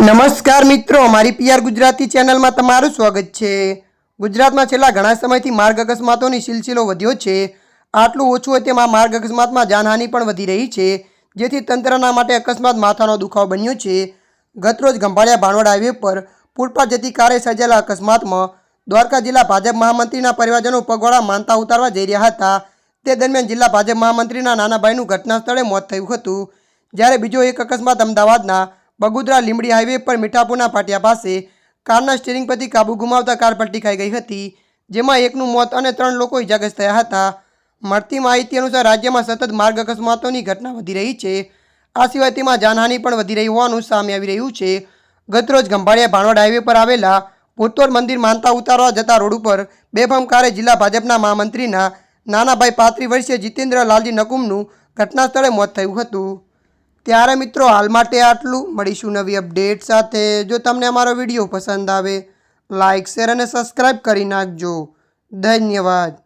નમસ્કાર મિત્રો, મારી પીઆર ગુજરાતી ચેનલમાં તમારું સ્વાગત છે। ગુજરાતમાં છેલ્લા ઘણા સમયથી માર્ગ અકસ્માતોની સિલસિલો વધ્યો છે। આટલું ઓછું હોય તેમાં માર્ગ અકસ્માતમાં જાનહાનિ પણ વધી રહી છે, જેથી તંત્રના માટે અકસ્માત માથાનો દુખાવો બન્યો છે। ગતરોજ ખંભાળિયા ભાણવડ હાઈવે પર પુલ પર જતી કારે સર્જાયેલા અકસ્માતમાં દ્વારકા જિલ્લા ભાજપ મહામંત્રીના પરિવારજનો પગવાળા માનતા ઉતારવા જઈ રહ્યા હતા। તે દરમિયાન જિલ્લા ભાજપ મહામંત્રીના નાના ભાઈનું ઘટના સ્થળે મોત થયું હતું, જ્યારે બીજો એક અકસ્માત અમદાવાદના બગુદરા લીંબડી હાઈવે પર મીઠાપુરના પાટિયા પાસે કારના સ્ટીરિંગ પરથી કાબુ ગુમાવતા કાર પલટી ખાઈ ગઈ હતી, જેમાં એકનું મોત અને 3 લોકો ઇજાગ્રસ્ત થયા હતા। મળતી માહિતી અનુસાર રાજ્યમાં સતત માર્ગ અકસ્માતોની ઘટના વધી રહી છે। આ સિવાય તેમાં જાનહાનિ પણ વધી રહી હોવાનું સામે આવી રહ્યું છે। ગતરોજ ખંભાળિયા ભાણવડ હાઈવે પર આવેલા ભૂતોર મંદિર માનતા ઉતારવા જતા રોડ ઉપર બેફામ કારે જિલ્લા ભાજપના મહામંત્રીના નાના ભાઈ 35 વર્ષીય જીતેન્દ્ર લાલજી નકુમનું ઘટના સ્થળે મોત થયું હતું। ત્યારે મિત્રો, હાલ માટે આટલું। મળીશું નવી અપડેટ સાથે। જો તમને અમારો વિડીયો પસંદ આવે, લાઇક, શેર અને સબસ્ક્રાઈબ કરી નાખજો। ધન્યવાદ।